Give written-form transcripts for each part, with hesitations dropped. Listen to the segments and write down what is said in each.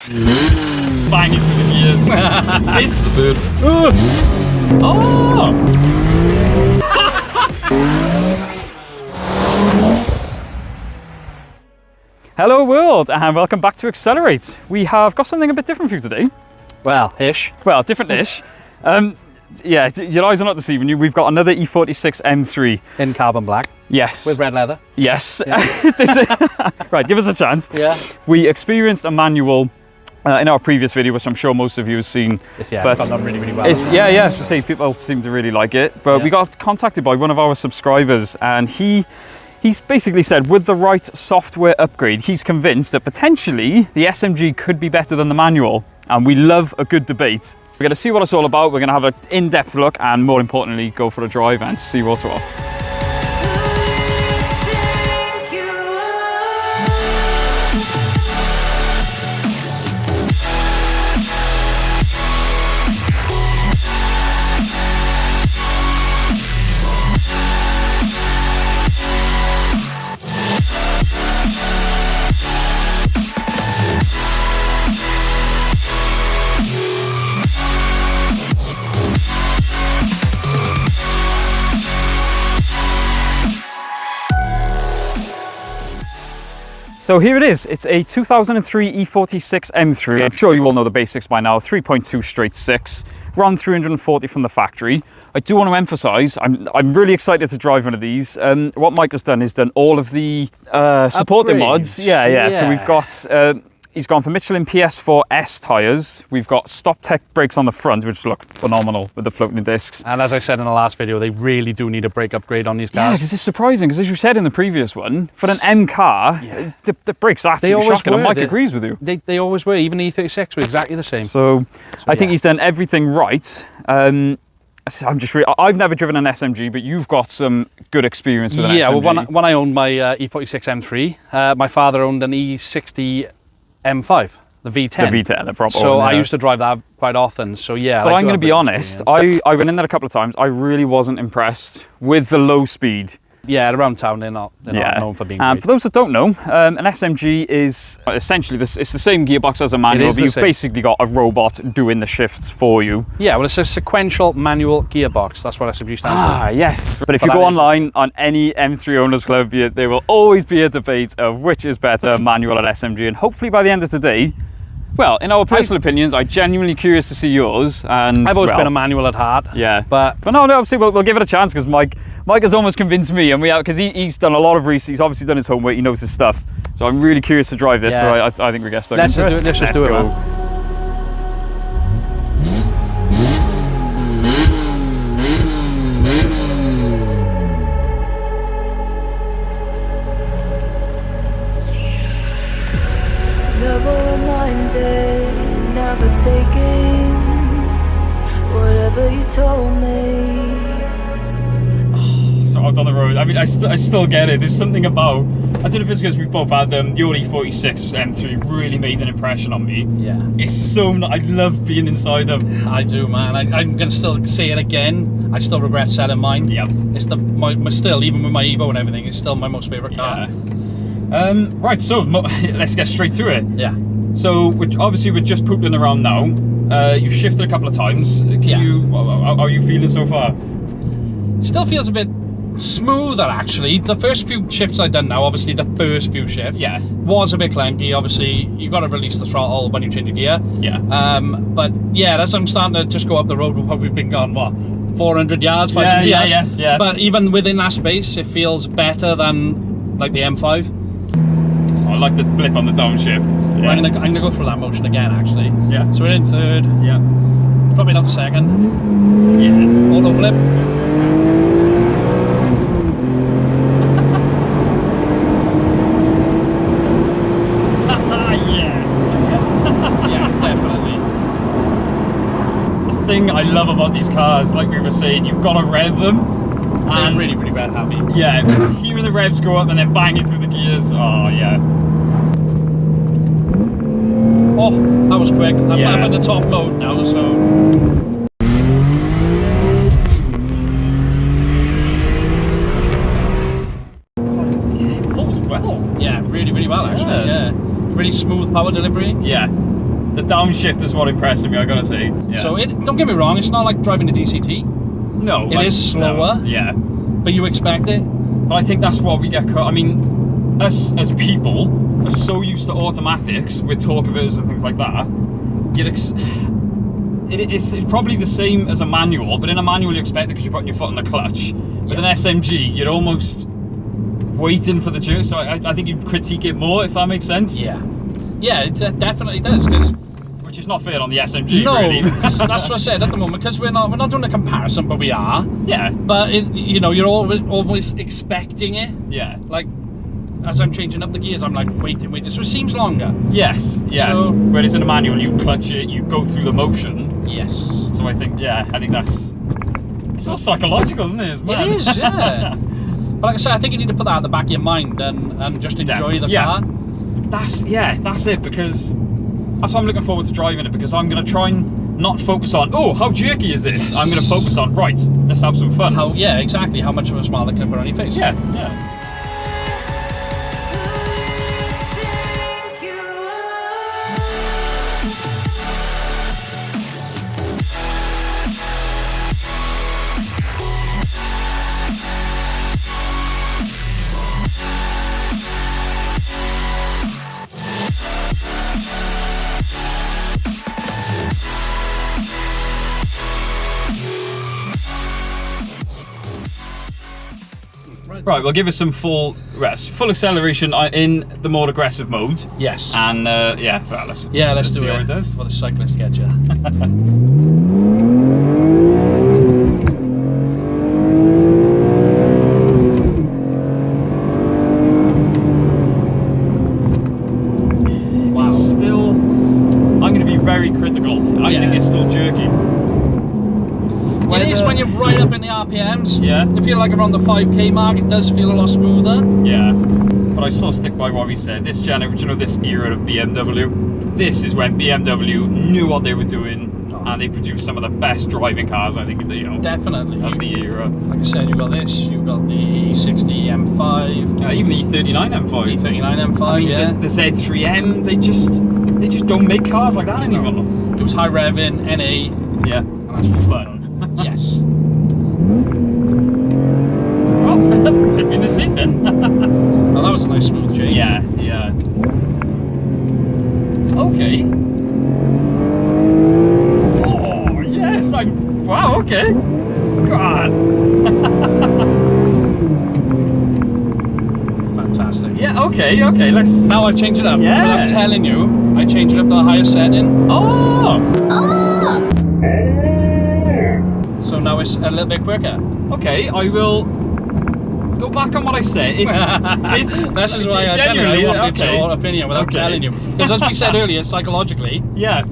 Banging through the gears. It's the bird. Oh! Hello world, and welcome back to Accelerate. We have got something a bit different for you today. Well, ish. Well, different-ish. Yeah, your eyes are not deceiving you. We've got another E46 M3. In carbon black. Yes. With red leather. Yes. Yeah. Right, give us a chance. Yeah. We experienced a manual in our previous video, which I'm sure most of you have seen. Yeah, but it's gone really, really well. Yeah, so see, people seem to really like it. But we got contacted by one of our subscribers, and he's basically said with the right software upgrade, he's convinced that potentially the SMG could be better than the manual. And we love a good debate. We're going to see what it's all about. We're going to have an in-depth look and, more importantly, go for a drive and see what's what. So here it is. It's a 2003 E46 M3. I'm sure you all know the basics by now. 3.2 straight six, run 340 from the factory. I do want to emphasize, I'm really excited to drive one of these. What Mike has done is done all of the supporting mods. Yeah. So we've got, he's gone for Michelin PS4S tyres. We've got Stop Tech brakes on the front, which look phenomenal with the floating discs. And as I said in the last video, they really do need a brake upgrade on these cars. Yeah, because it's surprising, because as you said in the previous one, for an M car, the brakes are absolutely shocking, and Mike agrees with you. They always were, even the E36 were exactly the same. So I think he's done everything right. I've never driven an SMG, but you've got some good experience with an SMG. Yeah, well, when I owned my E46 M3, my father owned an E60 M5, the V10. The V10, the proper So one, I used to drive that quite often, so yeah. But I'm going to be honest, I went in there a couple of times, I really wasn't impressed with the low speed. Yeah, around town they're not known for being great. For those that don't know, an SMG is essentially, it's the same gearbox as a manual, but you've basically got a robot doing the shifts for you. Yeah, well, it's a sequential manual gearbox. That's what SMG stands for. Ah, yes. But if you go online on any M3 owners club, there will always be a debate of which is better, manual or SMG. And hopefully by the end of today, well, in our personal opinions, I'm genuinely curious to see yours. And I've always been a manual at heart. Yeah. But no, obviously we'll give it a chance, because Mike has almost convinced me, and because he's done a lot of research. He's obviously done his homework. He knows his stuff. So I'm really curious to drive this. Yeah. So I think we get stuck. Let's just do it, man. Never reminded, never taking whatever you told me. So out on the road, I mean, I still get it. There's something about, I don't know if it's because we've both had the E46 M3 really made an impression on me. Yeah. It's so, I love being inside them. I do, man. I'm going to still say it again. I still regret selling mine. Yeah. It's still, even with my Evo and everything, it's still my most favourite car. Yeah. Right, so let's get straight to it. Yeah. So obviously we're just pooping around now. You've shifted a couple of times. How are you feeling so far? Still feels a bit smoother, actually. The first few shifts I've done now, obviously the first few shifts, was a bit clanky. Obviously you've got to release the throttle when you change your gear. Yeah. But yeah, as I'm starting to just go up the road, we've probably been gone, what, 400 yards, 500 yards? Yeah. But even within that space, it feels better than like the M5. I like the blip on the downshift. Yeah. I'm gonna go through that motion again, actually. Yeah. So we're in third. Yeah. Probably not second. Yeah. Auto blip. Yeah, definitely. The thing I love about these cars, like we were saying, you've got to rev them. And really, really rev happy. Yeah, hearing the revs go up and then banging through the gears. Oh, yeah. Oh, that was quick. I'm at the top mode now, so. It pulls well. Yeah, really, really well, actually. Yeah. Really smooth power delivery. Yeah. The downshift is what impressed me, I gotta say. Yeah. So don't get me wrong, it's not like driving a DCT. No. It is slower. No, yeah. But you expect it. But I think that's what we get caught. I mean, us as people are so used to automatics with torque converters and things like that. It's probably the same as a manual, but in a manual you expect it because you're putting your foot on the clutch. With an SMG, you're almost waiting for the jerk. So I think you'd critique it more, if that makes sense. Yeah. Yeah, it definitely does. Cause which is not fair on the SMG, no, really. that's what I said at the moment, because we're not doing a comparison, but we are. Yeah. But you know, you're always expecting it. Yeah. Like, as I'm changing up the gears, I'm like, waiting. So it seems longer. Yes. Yeah. So, whereas in a manual, you clutch it, you go through the motion. Yes. So I think that's it's all psychological, isn't it? It is, yeah. But like I said, I think you need to put that at the back of your mind and just enjoy the car. That's it, because that's why I'm looking forward to driving it, because I'm going to try and not focus on, oh, how jerky is this? I'm going to focus on, right, let's have some fun. Yeah, exactly. How much of a smile can I put on your face? Yeah, yeah. Right, we'll give us some full acceleration in the more aggressive mode. Yes. And yeah, well, let's do see it. how it does. For the cyclist get you. Wow. Still, I'm going to be very critical. I think it's still jerky. It is when you're right up in the RPMs. Yeah. I feel like around the 5k mark, it does feel a lot smoother. Yeah. But I still stick by what we said. This generation of this era of BMW, this is when BMW knew what they were doing, and they produced some of the best driving cars, I think, Definitely. of the era. Like I said, you've got this, you've got the E60 M5. Even the E39 M5. E39 M5, I mean, yeah. the Z3M, they just don't make cars like that anymore. It was high revving, NA. Yeah. And that's fun. Yes. Oh, put me in the seat then. Oh, that was a nice smooth change. Yeah, yeah. Okay. Oh, yes, wow, okay. God. Fantastic. Yeah, okay, let's... Now I've changed it up. Yeah. I'm telling you, I changed it up to the higher setting. Oh! So now it's a little bit quicker. Okay, I will go back on what I said. It's this is why I genuinely want your opinion without telling you. Because as we said earlier, psychologically, yeah,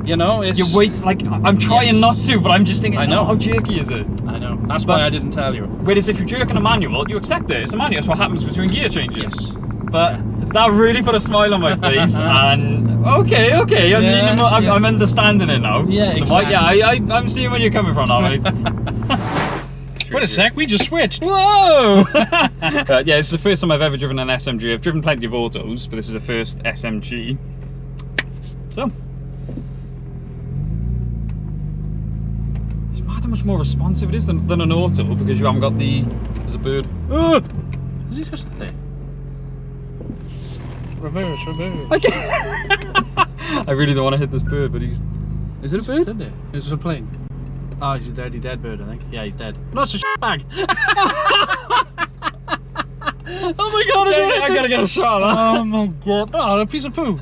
you know, it's... You wait, like, I'm trying not to, but I'm just thinking, I know. oh, how jerky is it? I know. That's why I didn't tell you. Whereas if you jerk in a manual, you accept it. It's a manual. That's what happens between gear changes. Yes. But that really put a smile on my face, and okay, I'm understanding it now. Yeah, so exactly. I'm seeing where you're coming from now, mate. Wait a sec, we just switched. Whoa! Yeah, it's the first time I've ever driven an SMG. I've driven plenty of autos, but this is the first SMG. So, it's mad how much more responsive it is than an auto, because you haven't got there's a bird. Is he just there? Reverse. I really don't want to hit this bird, but is it a bird? Stood there. Is it a plane? Oh, he's a dirty dead bird, I think. Yeah, he's dead. No, it's a bag. Oh my god, I gotta get a shot of that. Oh my god. Oh, a piece of poo.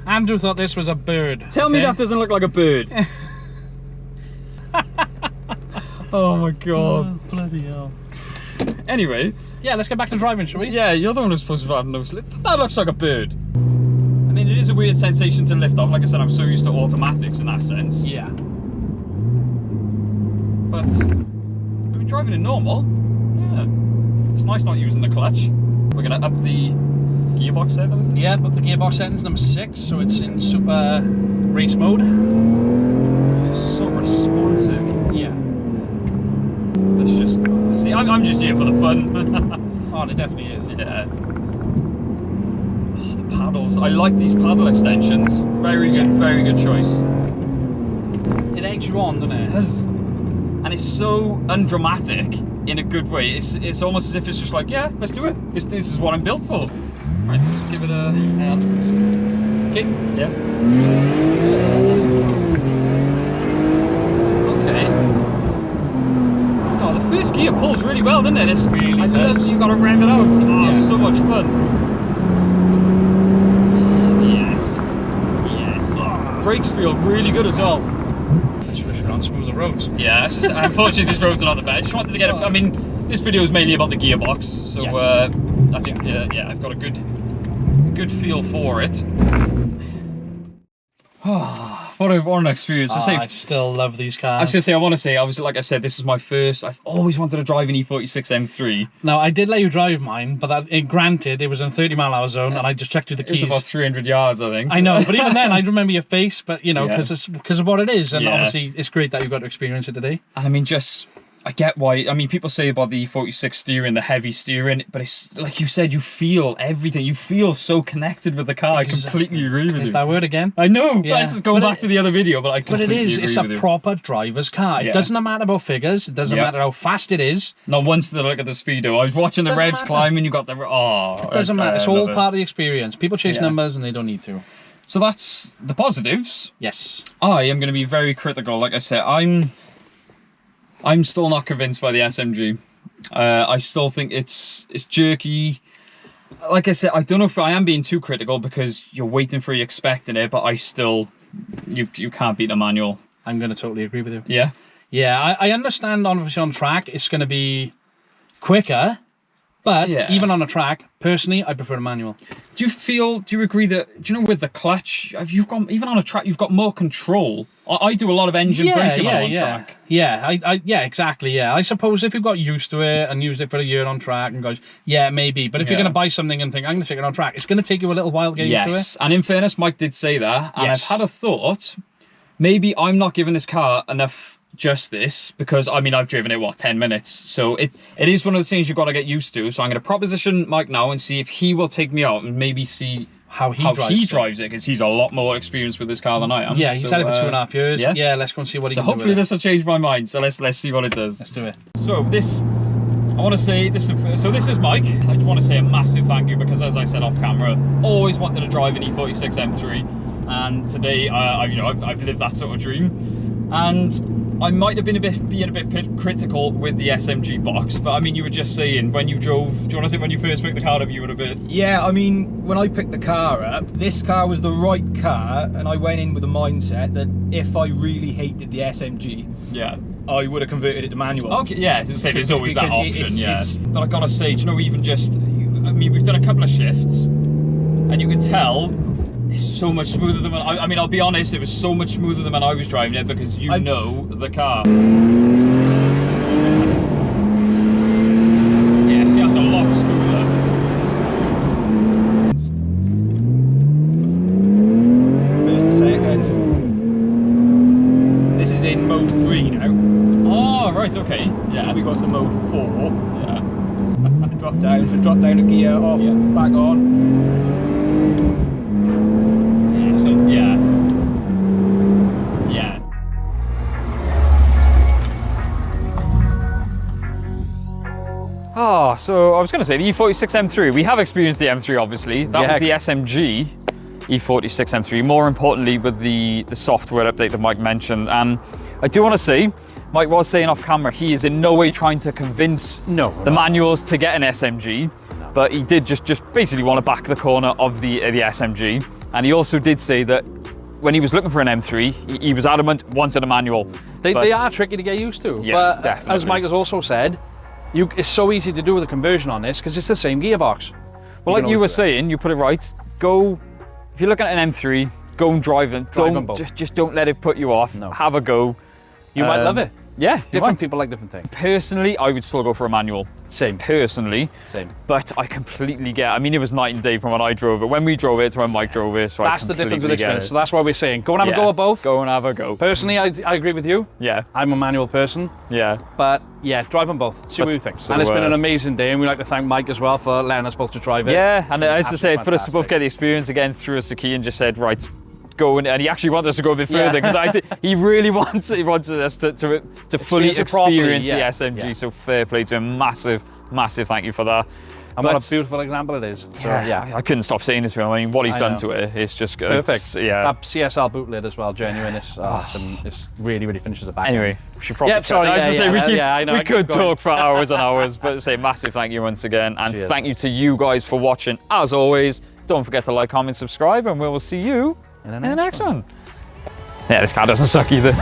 Andrew thought this was a bird. Tell me that doesn't look like a bird. Oh my god. Oh, bloody hell. Anyway. Yeah, let's get back to driving, shall we? Yeah, you're the one who's supposed to have no slip. That looks like a bird. I mean, it is a weird sensation to lift off. Like I said, I'm so used to automatics in that sense. Yeah. But, I mean, driving in normal, yeah. It's nice not using the clutch. We're going to up the gearbox there, isn't it? Yeah, but the gearbox setting's number 6, so it's in super race mode. It's so responsive. Yeah. Let's just, see, I'm just here for the fun. Oh, it definitely is. Yeah. Oh, the paddles. I like these paddle extensions. Very good choice. It eggs you on, doesn't it? It does. And it's so undramatic in a good way. It's almost as if it's just like, yeah, let's do it. This is what I'm built for. Right, let's give it a... Hang on. Okay. Yeah. Okay. Oh, the first gear pulls really well, doesn't it? It's really I love you got to rev it out. Oh, yeah. So much fun. Yes. Brakes feel really good as well. Let's wish we're on smoother roads. Yeah, unfortunately these roads are not the best. I just wanted to get I mean, this video is mainly about the gearbox, so yes. I think yeah, I've got a good feel for it. What an experience. I still love these cars. I was going to say, obviously, like I said, this is my first. I've always wanted to drive an E46 M3. Now, I did let you drive mine, but granted, it was in a 30-mile-an-hour zone, and I just checked you the keys. It was about 300 yards, I think. I know, but even then, I remember your face, but, you know, Yeah. because of what it is, and Yeah. obviously, it's great that you got to experience it today. And I mean, I get why. I mean, people say about the E46 steering, the heavy steering, but it's like you said, you feel everything. You feel so connected with the car. I completely agree with you. Is that word again? I know. Yeah. This is going back to the other video, but I completely agree it's a with you. proper driver's car. Yeah. It doesn't matter about figures. It doesn't Yep. matter how fast it is. Not once did I look at the speedo. I was watching the Doesn't revs matter. climb, and you got the It doesn't matter. It's all part of the experience. People chase Yeah. numbers, and they don't need to. So that's the positives. Yes. I am going to be very critical. Like I said, I'm still not convinced by the SMG. I still think it's jerky. Like I said, I don't know if I am being too critical because you're waiting for it, you're expecting it, but I still, you can't beat a manual. I'm going to totally agree with you. Yeah? Yeah, I understand obviously on track it's going to be quicker, but Yeah. even on a track, personally, I prefer a manual. Do you agree that, with the clutch, even on a track, you've got more control? I do a lot of engine braking on track. Yeah, exactly, yeah. I suppose if you've got used to it and used it for a year on track and goes, yeah, maybe. But if you're going to buy something and think, I'm going to take it on track, it's going to take you a little while to get used to it. And in fairness, Mike did say that, and Yes. I've had a thought, maybe I'm not giving this car enough justice because, I mean, I've driven it, 10 minutes? So it is one of those things you've got to get used to. So I'm going to proposition Mike now and see if he will take me out and maybe see how he drives it, because he's a lot more experienced with this car than I am. Yeah, he's had it for 2.5 years. yeah? Yeah, let's go and see what he So can do hopefully with it. this will change my mind. So let's see what it does. Let's do it. So this, I want to say this. So this is Mike. I just want to say a massive thank you because, as I said off camera, always wanted to drive an E46 M3, and today, I've lived that sort of dream. And I might have been being a bit critical with the SMG box, but I mean, you were just saying when you drove. Do you want to say when you first picked the car up, you were a bit? Yeah, I mean, when I picked the car up, this car was the right car, and I went in with a mindset that if I really hated the SMG, Yeah. I would have converted it to manual. Okay, yeah, as I say, there's always that Because option, it's- But I gotta say, do you know, even just, I mean, we've done a couple of shifts, and you can tell it's so much smoother than when, I mean, I'll be honest, it was so much smoother than when I was driving it because you know the car. Yeah, see, that's a lot smoother. First a second. This is in mode 3 now. Oh, right, okay. Yeah. We got to mode 4. Yeah. Drop down, so drop down the gear, off, back on. So I was going to say the E46 M3. We have experienced the M3, obviously. That was the SMG E46 M3. More importantly, with the software update that Mike mentioned. And I do want to say, Mike was saying off camera, he is in no way trying to convince the manuals to get an SMG, but he did just basically want to back the corner of the SMG. And he also did say that when he was looking for an M3, he was adamant, wanted a manual. They are tricky to get used to. Yeah, but definitely. As Mike has also said, it's so easy to do with a conversion on this because it's the same gearbox. Well, like you were saying, you put it right. Go, if you're looking at an M3, go and drive it. Drive them both. Just don't let it put you off. No. Have a go. You might love it. Yeah, you Different might. people like different things. Personally, I would still go for a manual. Same. Personally. Same. But I completely get, I mean, it was night and day from when I drove it. When we drove it to when Mike drove it, so That's the difference with experience. So that's why we're saying, go and have a Yeah, go at both. Go and have a go. Personally, I agree with you. Yeah, I'm a manual person. yeah. But yeah, drive them both. See what you think. so, And it's been an uh, amazing day, and we'd like to thank Mike as well for letting us both to drive it. Yeah, and as I Absolutely said, for us to both fantastic. get the experience again, threw us the key and just said, right, go, and he actually wanted us to go a bit Yeah. further because he really wants us to fully Experience it properly, experience yeah, the SMG. yeah. So fair play to him, massive thank you for that. And what a beautiful example it is. So yeah. I couldn't stop saying this to him. I mean, what he's I done know. to it, it's just good. Perfect. Yeah. That CSL boot lid as well, genuine. It's really, really finishes the back. Anyway, we should probably Yep, sorry, cut. As I yeah, say, yeah, I know, we I could keep going. talk for hours and hours, but say massive thank you once again, and Cheers. thank you to you guys for watching. As always, don't forget to like, comment, subscribe, and we will see you in the next one. Yeah, this car doesn't suck either.